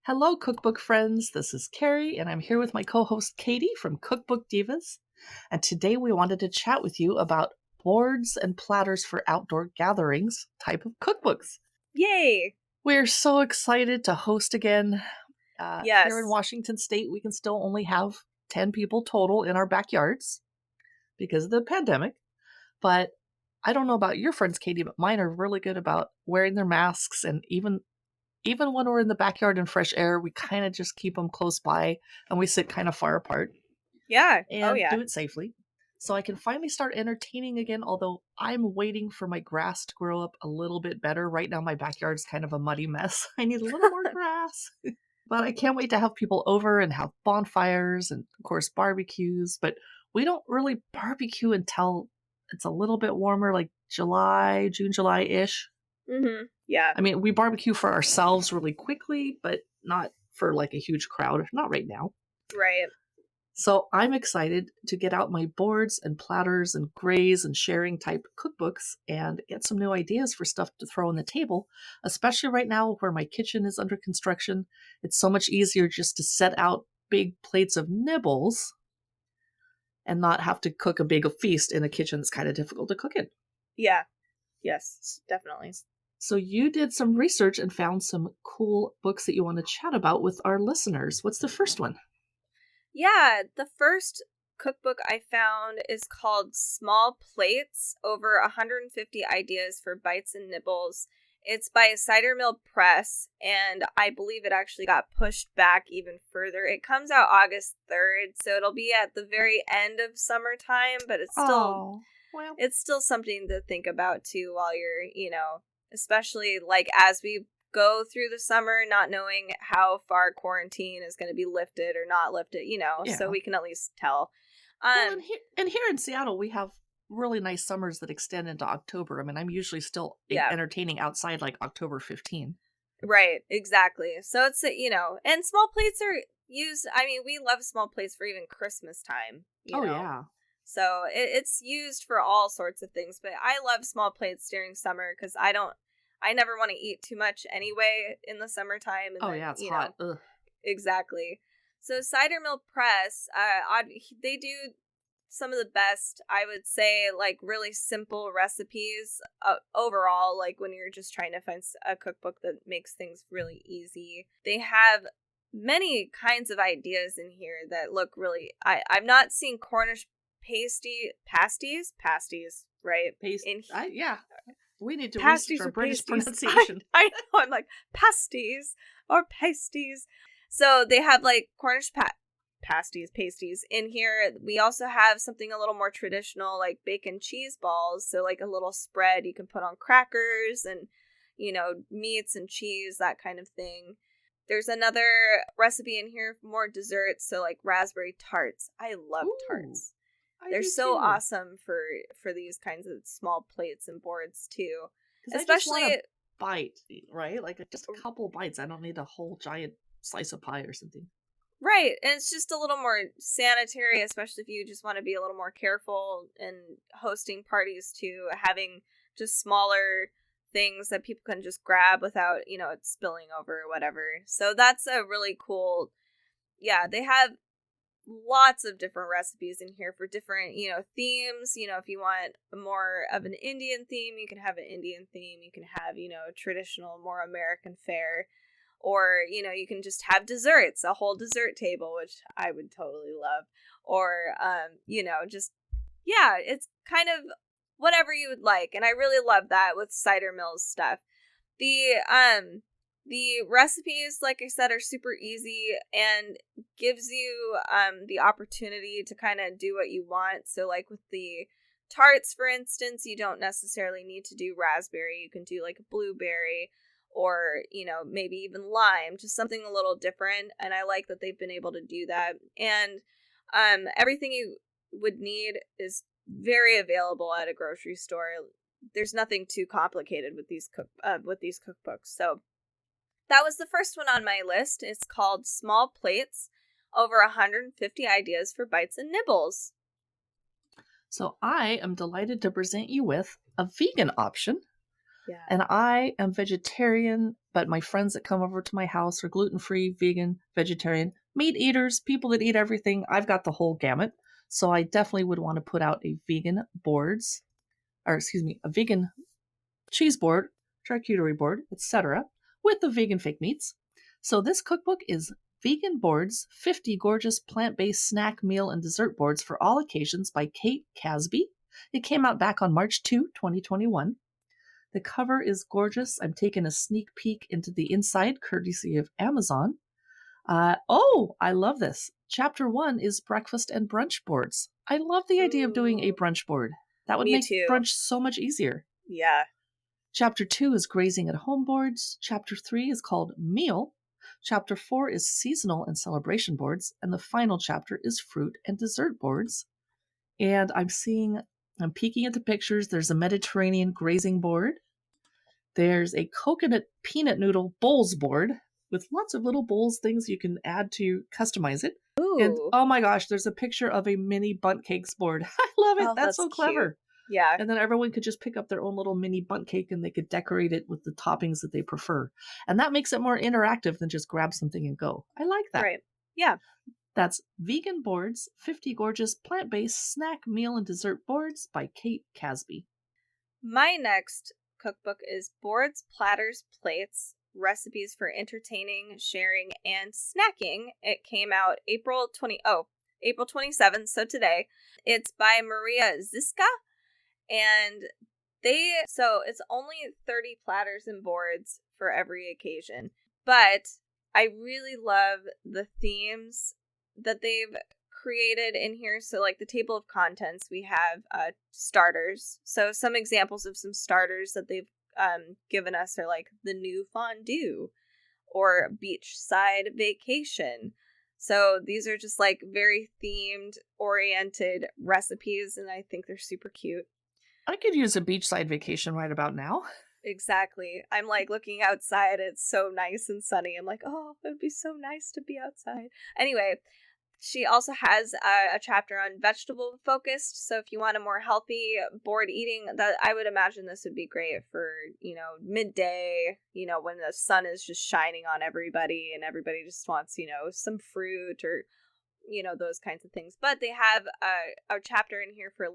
Hello, cookbook friends. This is Carrie, and I'm here with my co-host Katie from Cookbook Divas. And today we wanted to chat with you about boards and platters for outdoor gatherings type of cookbooks. Yay! We're so excited to host again. Yes. Here in Washington State, we can still only have 10 people total in our backyards because of the pandemic. But I don't know about your friends, Katie, but mine are really good about wearing their masks, and even when we're in the backyard in fresh air, we kind of just keep them close by and we sit kind of far apart. Yeah. And do it safely. So I can finally start entertaining again, although I'm waiting for my grass to grow up a little bit better. Right now, my backyard's kind of a muddy mess. I need a little more grass. But I can't wait to have people over and have bonfires and, of course, barbecues. But we don't really barbecue until it's a little bit warmer, like June, July-ish. Mm-hmm. Yeah. I mean, we barbecue for ourselves really quickly, but not for like a huge crowd. Not right now. Right. So I'm excited to get out my boards and platters and grays and sharing type cookbooks and get some new ideas for stuff to throw on the table, especially right now where my kitchen is under construction. It's so much easier just to set out big plates of nibbles and not have to cook a big feast in a kitchen that's kind of difficult to cook in. Yeah. Yes, definitely. So you did some research and found some cool books that you want to chat about with our listeners. What's the first one? Yeah, the first cookbook I found is called Small Plates, Over 150 Ideas for Bites and Nibbles. It's by Cider Mill Press, and I believe it actually got pushed back even further. It comes out August 3rd, so it'll be at the very end of summertime, but it's still it's still something to think about too while you're, especially like as we go through the summer, not knowing how far quarantine is going to be lifted or not lifted, so we can at least tell. And here in Seattle, we have really nice summers that extend into October. I mean, I'm usually still entertaining outside like October 15. Right, exactly. So it's, and small plates are used. I mean, we love small plates for even Christmas time. You know? Yeah. So it's used for all sorts of things, but I love small plates during summer because I never want to eat too much anyway in the summertime. And it's hot. Ugh. Exactly. So Cider Mill Press, they do some of the best, I would say, like really simple recipes overall, like when you're just trying to find a cookbook that makes things really easy. They have many kinds of ideas in here that look really, I've not seen Cornish pasties, right? We need to research our British pronunciation. I know, I'm like, pasties or pasties. So they have like Cornish pasties in here. We also have something a little more traditional, like bacon cheese balls. So like a little spread you can put on crackers and, meats and cheese, that kind of thing. There's another recipe in here for more desserts. So like raspberry tarts. I love tarts. They're so awesome for these kinds of small plates and boards too. Especially a bite, right? Like just a couple bites. I don't need a whole giant slice of pie or something. Right. And it's just a little more sanitary, especially if you just want to be a little more careful in hosting parties too, having just smaller things that people can just grab without, it spilling over or whatever. So that's a really cool, they have lots of different recipes in here for different, themes. If you want more of an Indian theme, you can have an Indian theme. You can have, traditional, more American fare. Or, you can just have desserts, a whole dessert table, which I would totally love. Or, it's kind of whatever you would like. And I really love that with Cider Mill's stuff. The recipes, like I said, are super easy and gives you the opportunity to kind of do what you want. So like with the tarts, for instance, you don't necessarily need to do raspberry. You can do like a blueberry or, maybe even lime, just something a little different. And I like that they've been able to do that. And everything you would need is very available at a grocery store. There's nothing too complicated with these cookbooks. So that was the first one on my list. It's called Small Plates, Over 150 Ideas for Bites and Nibbles. So I am delighted to present you with a vegan option Yeah. And I am vegetarian, but my friends that come over to my house are gluten-free, vegan, vegetarian, meat eaters, people that eat everything. I've got the whole gamut. So I definitely would want to put out a vegan a vegan cheese board, charcuterie board, etc., with the vegan fake meats. So this cookbook is Vegan Boards, 50 Gorgeous Plant-Based Snack, Meal, and Dessert Boards for All Occasions by Kate Casby. It came out back on March 2, 2021. The cover is gorgeous. I'm taking a sneak peek into the inside, courtesy of Amazon. I love this. Chapter 1 is breakfast and brunch boards. I love the idea of doing a brunch board. That would Me make too. brunch so much easier. Yeah. Chapter 2 is grazing at home boards. Chapter 3 is called meal. Chapter 4 is seasonal and celebration boards. And the final chapter is fruit and dessert boards. And I'm peeking at the pictures. There's a Mediterranean grazing board. There's a coconut peanut noodle bowls board with lots of little bowls, things you can add to customize it. Ooh. And oh my gosh, there's a picture of a mini bundt cakes board. I love it. Oh, that's so clever. Cute. Yeah. And then everyone could just pick up their own little mini bundt cake and they could decorate it with the toppings that they prefer. And that makes it more interactive than just grab something and go. I like that. Right. Yeah. That's Vegan Boards, 50 Gorgeous Plant-Based Snack, Meal, and Dessert Boards by Kate Casby. My next cookbook is Boards, Platters, Plates, Recipes for Entertaining, Sharing, and Snacking. It came out April 27th, so today. It's by Maria Ziska, and it's only 30 platters and boards for every occasion. But I really love the themes that they've created in here. So like the table of contents, we have starters. So some examples of some starters that they've given us are like the new fondue or beachside vacation. So these are just like very themed oriented recipes, and I think they're super cute. I could use a beachside vacation right about now. Exactly. I'm like looking outside. It's so nice and sunny. I'm like, oh, it would be so nice to be outside. Anyway, she also has a chapter on vegetable focused. So if you want a more healthy board eating, that I would imagine this would be great for, midday, when the sun is just shining on everybody and everybody just wants, some fruit or, those kinds of things. But they have a chapter in here for,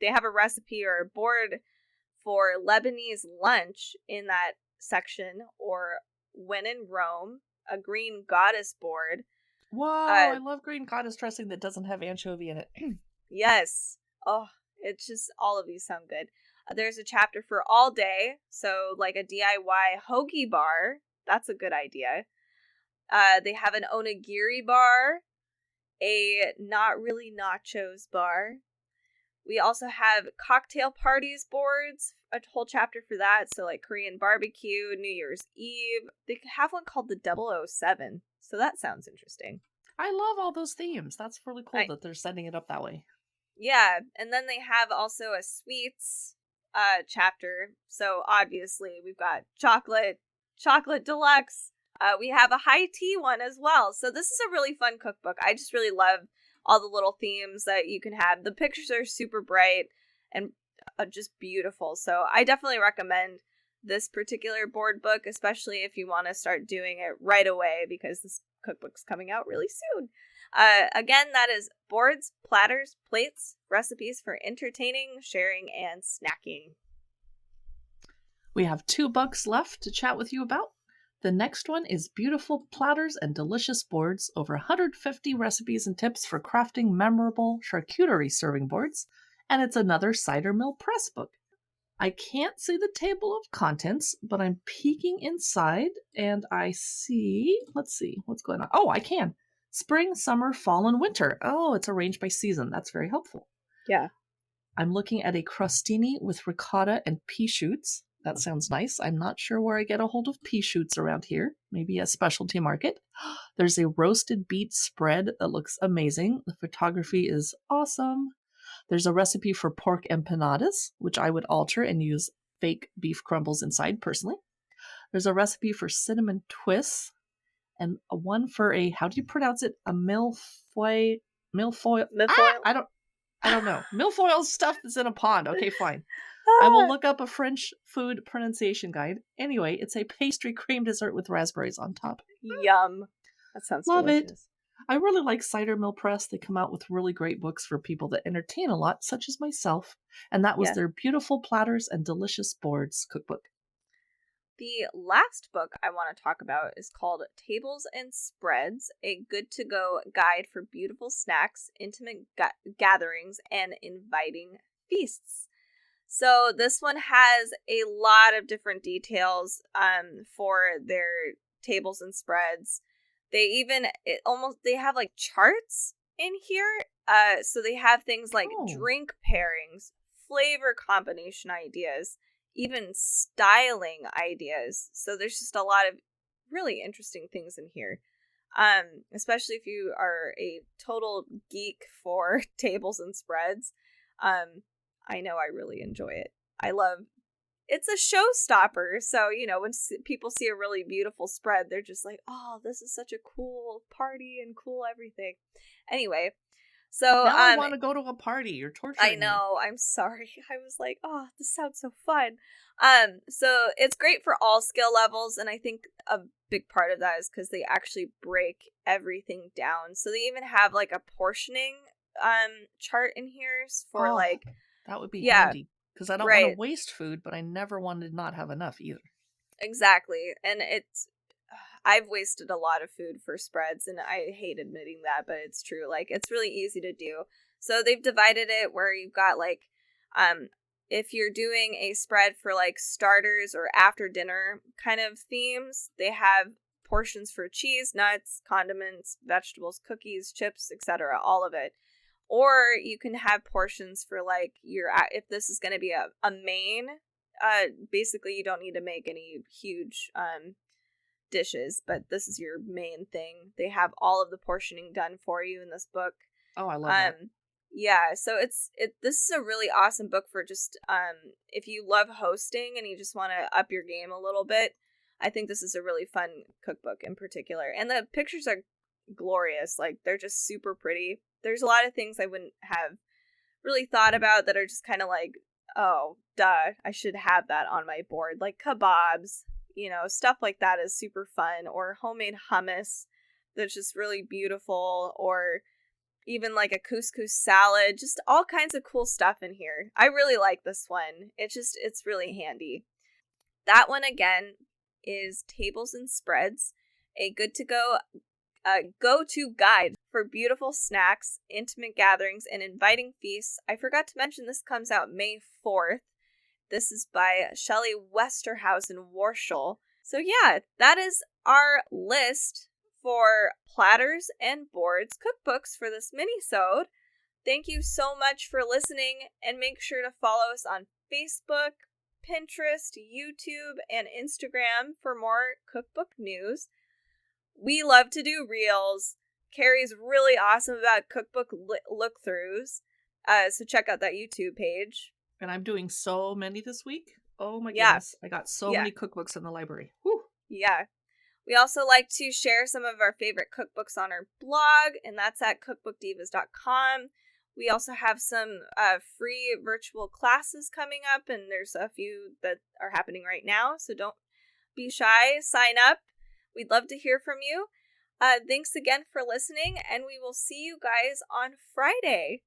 they have a recipe or a board for Lebanese lunch in that section, or when in Rome, a green goddess board. Whoa, I love green goddess dressing that doesn't have anchovy in it. Yes. Oh, it's just, all of these sound good. There's a chapter for all day. So like a DIY hoagie bar. That's a good idea. They have an onigiri bar. A not really nachos bar. We also have cocktail parties boards, a whole chapter for that. So like Korean barbecue, New Year's Eve. They have one called the 007. So that sounds interesting. I love all those themes. That's really cool that they're setting it up that way. Yeah, and then they have also a sweets chapter. So obviously we've got chocolate deluxe. We have a high tea one as well. So this is a really fun cookbook. I just really love all the little themes that you can have. The pictures are super bright and just beautiful. So I definitely recommend this particular board book, especially if you want to start doing it right away, because this cookbook's coming out really soon. Again, that is Boards, Platters, Plates, Recipes for Entertaining, Sharing, and Snacking. We have 2 books left to chat with you about. The next one is Beautiful Platters and Delicious Boards, over 150 recipes and tips for crafting memorable charcuterie serving boards, and it's another cider mill press book. I can't see the table of contents, but I'm peeking inside and I see, let's see, what's going on? Oh, I can. Spring, summer, fall, and winter. Oh, it's arranged by season. That's very helpful. Yeah. I'm looking at a crostini with ricotta and pea shoots. That sounds nice. I'm not sure where I get a hold of pea shoots around here. Maybe a specialty market. There's a roasted beet spread that looks amazing. The photography is awesome. There's a recipe for pork empanadas, which I would alter and use fake beef crumbles inside personally. There's a recipe for cinnamon twists, and one for how do you pronounce it? A millefeuille. I I don't know. Milfoil stuff is in a pond. Okay, fine. I will look up a French food pronunciation guide. Anyway, it's a pastry cream dessert with raspberries on top. Yum. That sounds Love delicious. it. I really like Cider Mill Press. They come out with really great books for people that entertain a lot, such as myself. And that was their Beautiful Platters and Delicious Boards cookbook. The last book I want to talk about is called Tables and Spreads, a good-to-go guide for beautiful snacks, intimate gatherings, and inviting feasts. So this one has a lot of different details for their tables and spreads. They have like charts in here. So they have things like drink pairings, flavor combination ideas, even styling ideas. So there's just a lot of really interesting things in here. Especially if you are a total geek for tables and spreads. I know I really enjoy it. It's a showstopper. So, when people see a really beautiful spread, they're just like, oh, this is such a cool party and cool everything. Anyway, so now I want to go to a party. You're torturing I know. me. I'm sorry. I was like, oh, this sounds so fun. So it's great for all skill levels, and I think a big part of that is because they actually break everything down. So they even have like a portioning chart in here for that would be handy. Because I don't want to waste food, but I never wanted to not have enough either. Exactly. And I've wasted a lot of food for spreads, and I hate admitting that, but it's true. Like, it's really easy to do. So they've divided it where you've got if you're doing a spread for like starters or after dinner kind of themes, they have portions for cheese, nuts, condiments, vegetables, cookies, chips, etc., all of it. Or you can have portions for like if this is going to be a main, basically you don't need to make any huge dishes, but this is your main thing. They have all of the portioning done for you in this book. Oh, I love that. Yeah, so this is a really awesome book for just if you love hosting and you just want to up your game a little bit. I think this is a really fun cookbook in particular. And the pictures are glorious. Like, they're just super pretty. There's a lot of things I wouldn't have really thought about that are just kind of like, oh, duh, I should have that on my board. Like kebabs, stuff like that is super fun. Or homemade hummus that's just really beautiful. Or even like a couscous salad. Just all kinds of cool stuff in here. I really like this one. It's really handy. That one, again, is Tables and Spreads, a good-to-go go-to guide for beautiful snacks, intimate gatherings, and inviting feasts. I forgot to mention this comes out May 4th. This is by Shelley Westerhausen-Warschel. So yeah, that is our list for Platters and Boards cookbooks for this minisode. Thank you so much for listening, and make sure to follow us on Facebook, Pinterest, YouTube, and Instagram for more cookbook news. We love to do reels. Carrie's really awesome about cookbook look-throughs. So check out that YouTube page. And I'm doing so many this week. Oh my goodness. I got so many cookbooks in the library. Whew. Yeah. We also like to share some of our favorite cookbooks on our blog, and that's at cookbookdivas.com. We also have some free virtual classes coming up, and there's a few that are happening right now. So don't be shy. Sign up. We'd love to hear from you. Thanks again for listening, and we will see you guys on Friday.